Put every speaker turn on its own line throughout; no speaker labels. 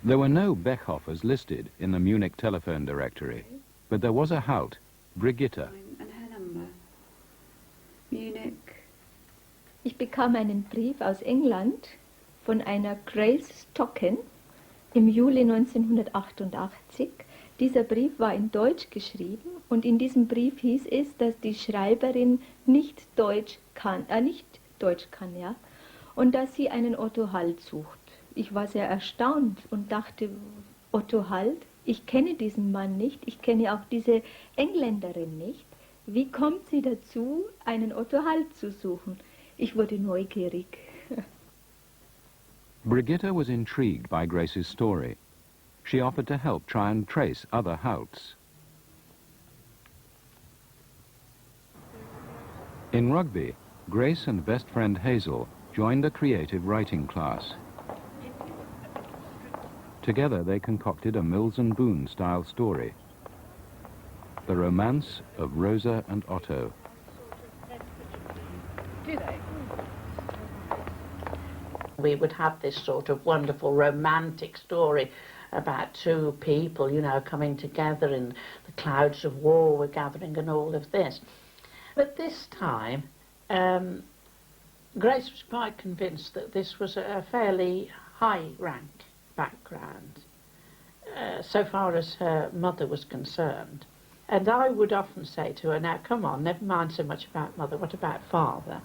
There were no Bechhoffers listed in the Munich telephone directory, but there was a Halt, Brigitte.
And her number. Munich.
Ich bekam einen Brief aus England von einer Grace Stocken im Juli 1988. Dieser Brief war in Deutsch geschrieben und in diesem Brief hieß es, dass die Schreiberin nicht Deutsch kann, ja, und dass sie einen Otto Halt sucht. Ich war sehr erstaunt und dachte, Otto Halt, ich kenne diesen Mann nicht, ich kenne auch diese Engländerin nicht. Wie kommt sie dazu, einen Otto Halt zu suchen? Ich wurde neugierig.
Brigitte was intrigued by Grace's story. She offered to help try and trace other Halts. In Rugby, Grace and best friend Hazel joined a creative writing class. Together they concocted a Mills and Boon style story, The Romance of Rosa and Otto.
Do they? We would have this sort of wonderful romantic story about two people, you know, coming together and the clouds of war were gathering and all of this. But this time, Grace was quite convinced that this was a fairly high-rank background, so far as her mother was concerned. And I would often say to her, now, come on, never mind so much about mother, what about father?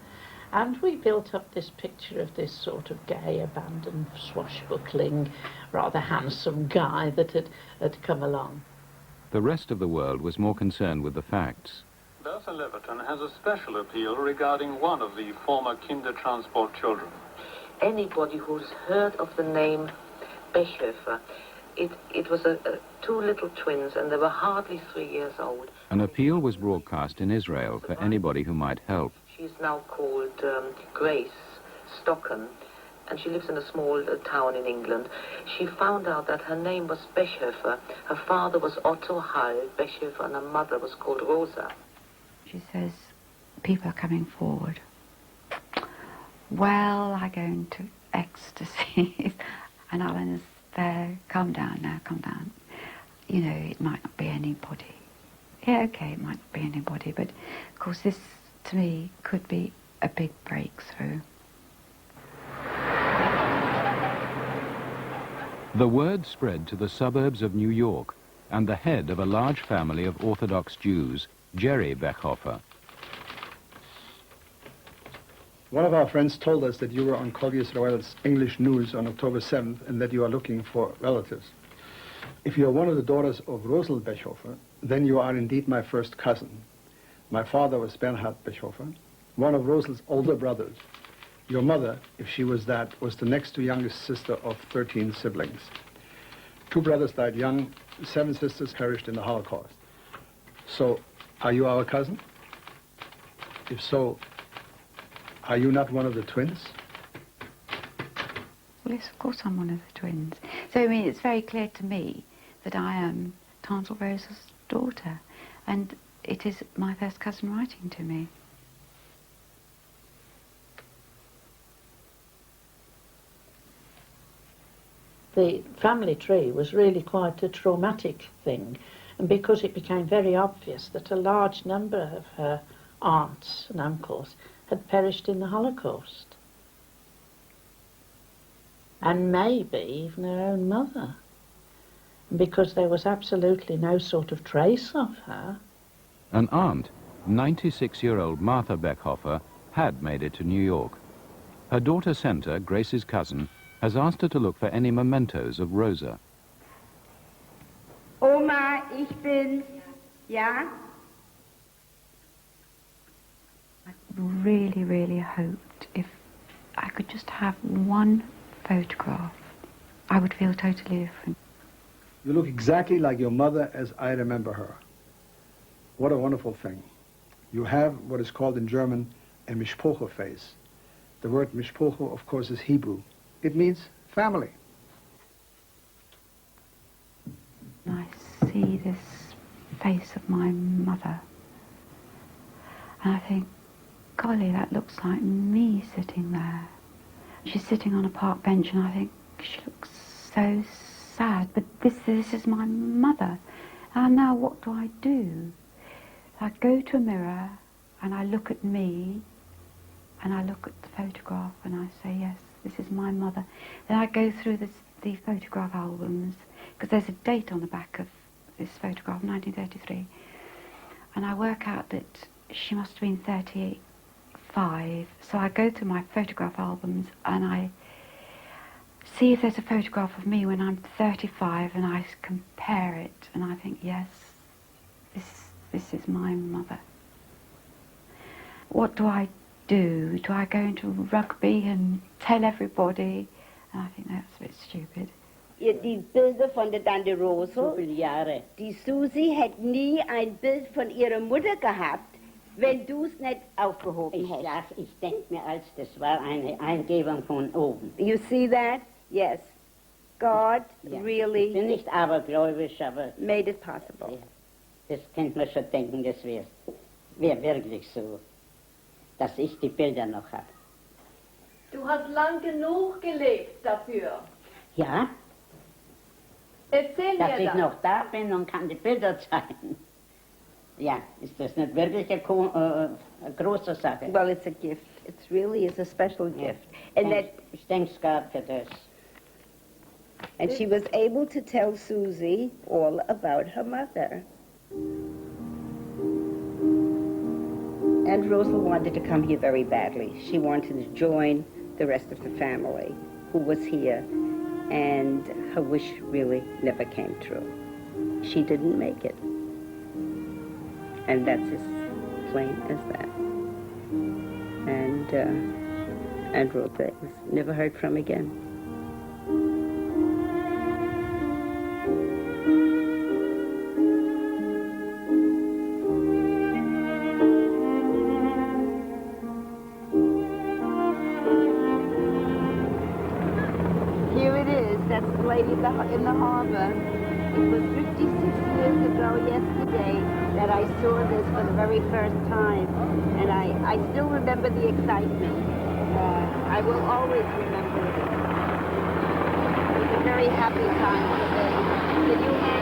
And we built up this picture of this sort of gay, abandoned, swashbuckling, rather handsome guy that had come along.
The rest of the world was more concerned with the facts.
Bertha Leverton has a special appeal regarding one of the former Kindertransport children.
Anybody who's heard of the name Bechhofer, it was two little twins, and they were hardly 3 years old.
An appeal was broadcast in Israel for anybody who might help.
She's now called Grace Stocken, and she lives in a small town in England. She found out that her name was Bechhofer. Her father was Otto Hall Bechhofer, and her mother was called Rosa.
She says, people are coming forward. Well, I go into ecstasy. And Alan is there, calm down now, calm down. You know, it might not be anybody. Yeah, okay, it might not be anybody, but of course this, to me, could be a big breakthrough.
The word spread to the suburbs of New York, and the head of a large family of Orthodox Jews, Jerry Bechhofer.
One of our friends told us that you were on Kol Yisrael's English news on October 7th and that you are looking for relatives. If you are one of the daughters of Rosel Bechhofer, then you are indeed my first cousin. My father was Bernhard Bechhofer, one of Rosel's older brothers. Your mother, if she was that, was the next to youngest sister of 13 siblings. 2 brothers died young, 7 sisters perished in the Holocaust. So, are you our cousin? If so, are you not one of the twins?
Well, yes, of course I'm one of the twins. So, I mean, it's very clear to me that I am Tante Rosa's daughter, and it is my first cousin writing to me.
The family tree was really quite a traumatic thing, and because it became very obvious that a large number of her aunts and uncles had perished in the Holocaust, and maybe even her own mother, because there was absolutely no sort of trace of her.
An aunt, 96-year-old Martha Bechhofer, had made it to New York. Her daughter Senta, Grace's cousin, has asked her to look for any mementos of Rosa.
Oma, ich bin's. Ja?
I really, really hoped if I could just have one photograph, I would feel totally different.
You look exactly like your mother as I remember her. What a wonderful thing. You have what is called in German a Mishpoche face. The word Mishpoche, of course, is Hebrew. It means family.
I see this face of my mother, and I think, golly, that looks like me sitting there. She's sitting on a park bench, and I think she looks so sad, but this is my mother. And now what do? I go to a mirror and I look at me and I look at the photograph and I say, yes, this is my mother. Then I go through the photograph albums, because there's a date on the back of this photograph, 1933, and I work out that she must have been 35. So I go through my photograph albums and I see if there's a photograph of me when I'm 35, and I compare it and I think, yes, this is my mother. What do I do? Do I go into rugby and tell everybody? And I think that's a bit stupid.
Die Bilder von der Tante Rosel.
So viele Jahre.
Die Susi hätte nie ein Bild von ihrer Mutter gehabt, wenn du es nicht aufgehoben hättest.
Ich denke mir, als das war eine Eingebung von oben.
You see that? Yes. God
Ja.
really
Ich bin nicht abergläubisch, aber
made it possible.
ja, das könnte man schon denken, das wäre wirklich so, dass ich die Bilder noch habe.
Du hast lang genug gelebt dafür.
Ja,
Erzähl
dass
mir
ich
das.
noch da bin und kann die Bilder zeigen. Ja, ist das nicht wirklich eine große Sache?
Well, it's a gift. It really is a special gift. And that,
Ich denke Gott für das.
and she was able to tell Susie all about her mother. And Rosal wanted to come here very badly. She wanted to join the rest of the family who was here, and her wish really never came true. She didn't make it. And that's as plain as that. And Rosal was never heard from again. Here it is. That's the lady in the harbor. It was 56 years ago yesterday that I saw this for the very first time. And I still remember the excitement. I will always remember it. It was a very happy time for me. Did you have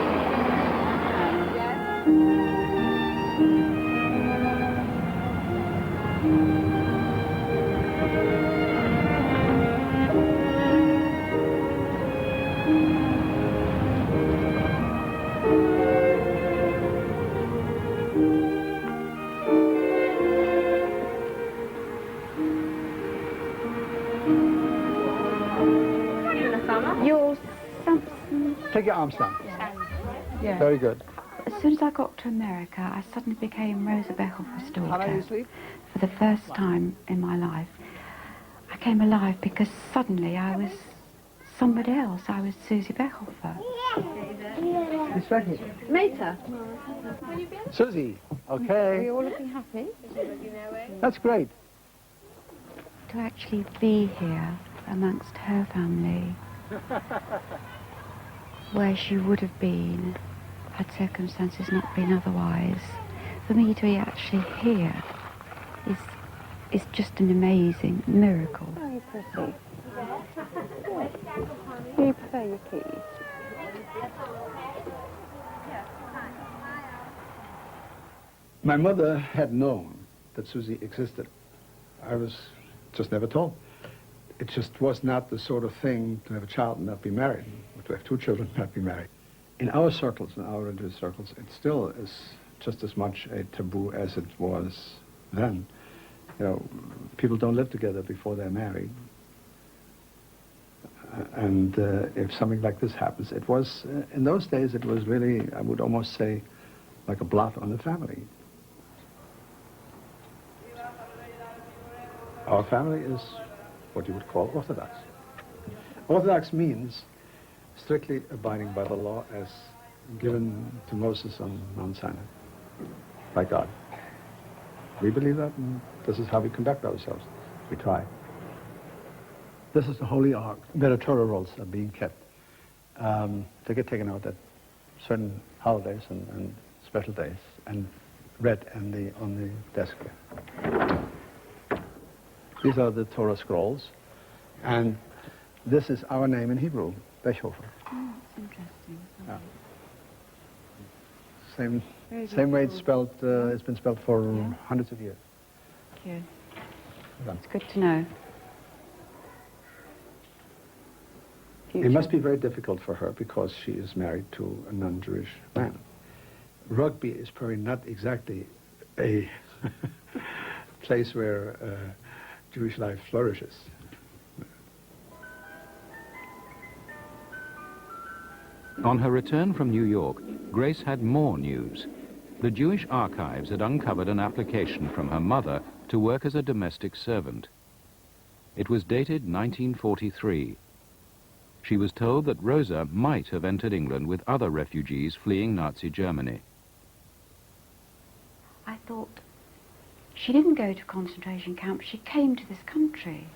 yes?
You're Samson.
Take your arms down.
Yeah.
Very good.
As soon as I got to America, I suddenly became Rosa Beckhofer's
How long
daughter.
you sleep?
For the first time in my life, I came alive because suddenly I was somebody else. I was Susie Beckhofer.
It's right here.
Meta.
Susie,
Are
okay.
you all looking happy?
That's great.
To actually be here amongst her family, where she would have been had circumstances not been otherwise, for me to be actually here is just an amazing miracle.
Very pretty. You prefer your keys.
My mother had known that Susie existed. I was just never told. It just was not the sort of thing to have a child and not be married, or to have two children and not be married. In our circles, in our religious circles, it still is just as much a taboo as it was then. You know, people don't live together before they're married. And if something like this happens, it was, in those days, it was really, I would almost say, like a blot on the family. Our family is what you would call Orthodox. Orthodox means strictly abiding by the law as given to Moses on Mount Sinai by God. We believe that, and this is how we conduct ourselves. We try. This is the Holy Ark, where the Torah rolls are being kept. They get taken out at certain holidays and special days and read on the desk here. These are the Torah scrolls, and this is our name in Hebrew, Beckhofer.
Oh, that's
Same way it's spelled. It's been spelled for hundreds of years.
Thank you.
Done.
It's good to know.
It must be very difficult for her because she is married to a non-Jewish man. Rugby is probably not exactly a place where Jewish life flourishes.
On her return from New York, Grace had more news. The Jewish archives had uncovered an application from her mother to work as a domestic servant. It was dated 1943. She was told that Rosa might have entered England with other refugees fleeing Nazi Germany.
I thought, she didn't go to concentration camp, she came to this country.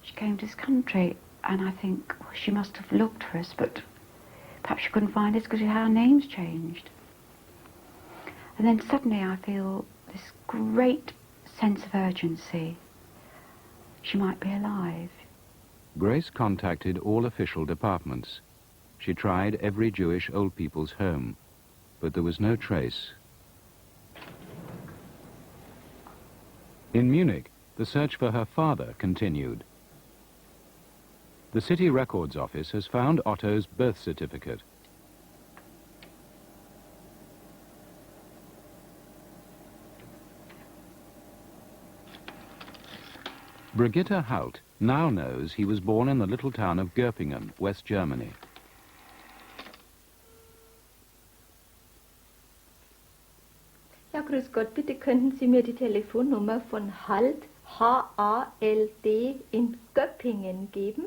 She came to this country, and I think she must have looked for us, but perhaps she couldn't find us because our names changed. And then suddenly I feel this great sense of urgency. She might be alive.
Grace contacted all official departments. She tried every Jewish old people's home, but there was no trace. In Munich, the search for her father continued. The city records office has found Otto's birth certificate. Brigitte Halt now knows he was born in the little town of Göppingen, West Germany.
Ja, grüß Gott, bitte könnten Sie mir die Telefonnummer von Halt, H-A-L-D, in Göppingen geben?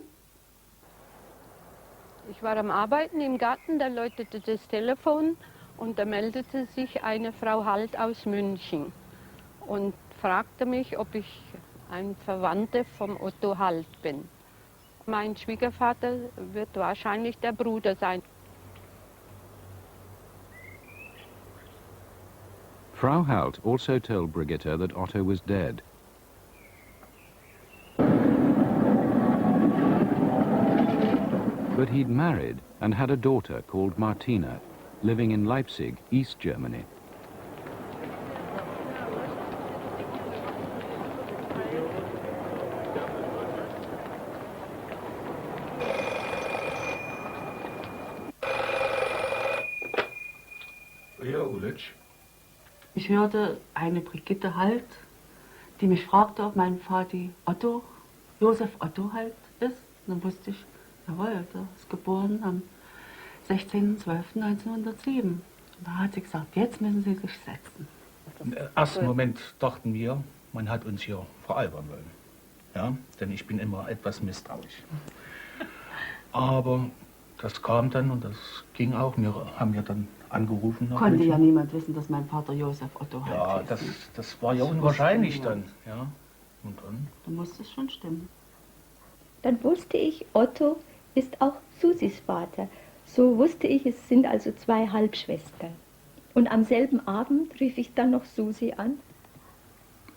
Ich war am Arbeiten im Garten, da läutete das Telefon und da meldete sich eine Frau Halt aus München und fragte mich, ob ich ein Verwandter vom Otto Halt bin. Mein Schwiegervater wird wahrscheinlich der Bruder sein.
Frau Halt also told Brigitte that Otto was dead. But he'd married and had a daughter called Martina, living in Leipzig, East Germany.
Ich hörte eine Brigitte Halt, die mich fragte, ob mein Vati Otto, Josef Otto Halt ist. Und dann wusste ich, jawohl, der ist geboren am 16.12.1907. Und da hat sie gesagt, jetzt müssen Sie sich setzen.
Im ersten Moment dachten wir, man hat uns hier veralbern wollen. Ja, denn ich bin immer etwas misstrauisch. Aber das kam dann und das ging auch. Wir haben ja dann angerufen.
Konnte ja niemand wissen, dass mein Vater Josef Otto Halt
ja, das war ja unwahrscheinlich dann. Ja. Und dann?
Dann musste es schon stimmen.
Dann wusste ich, Otto ist auch Susis Vater. So wusste ich, es sind also zwei Halbschwestern. Und am selben Abend rief ich dann noch Susi an.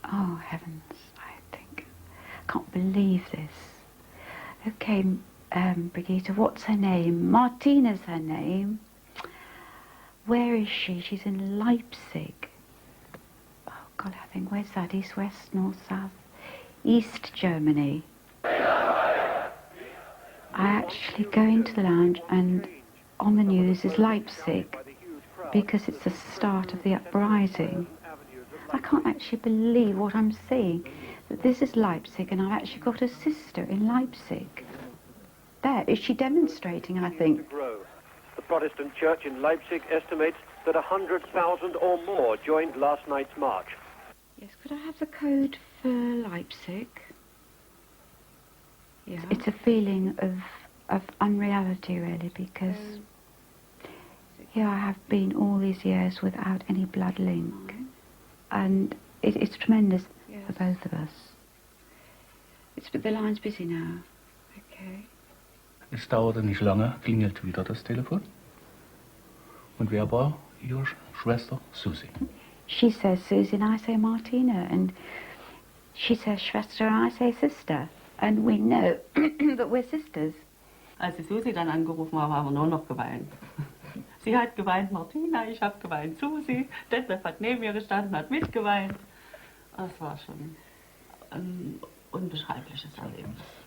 Oh, heavens, I can't believe this. Okay, Brigitte, what's her name? Martina's her name. Where is she? She's in Leipzig. Oh, God, I think, where's that? East, west, north, south? East Germany. I actually go into the lounge and on the news is Leipzig because it's the start of the uprising. I can't actually believe what I'm seeing, that this is Leipzig and I've actually got a sister in Leipzig. There, is she demonstrating, I think?
The Protestant church in Leipzig estimates that 100,000 or more joined last night's march.
Yes, could I have the code for Leipzig? Yeah. It's a feeling of unreality, really, because here I have been all these years without any blood link. And it's tremendous for both of us. The line's busy now. Okay.
Es dauerte nicht lange, klingelt wieder das Telefon. Und wer war Ihre Schwester? Susi.
She says Susi and I say Martina, and she says Schwester and I say sister, and we know that we're sisters.
Als die Susi dann angerufen war, haben wir nur noch geweint. Sie hat geweint, Martina, ich habe geweint, Susi. Detlef hat neben mir gestanden, hat mitgeweint. Das war schon ein unbeschreibliches Erlebnis.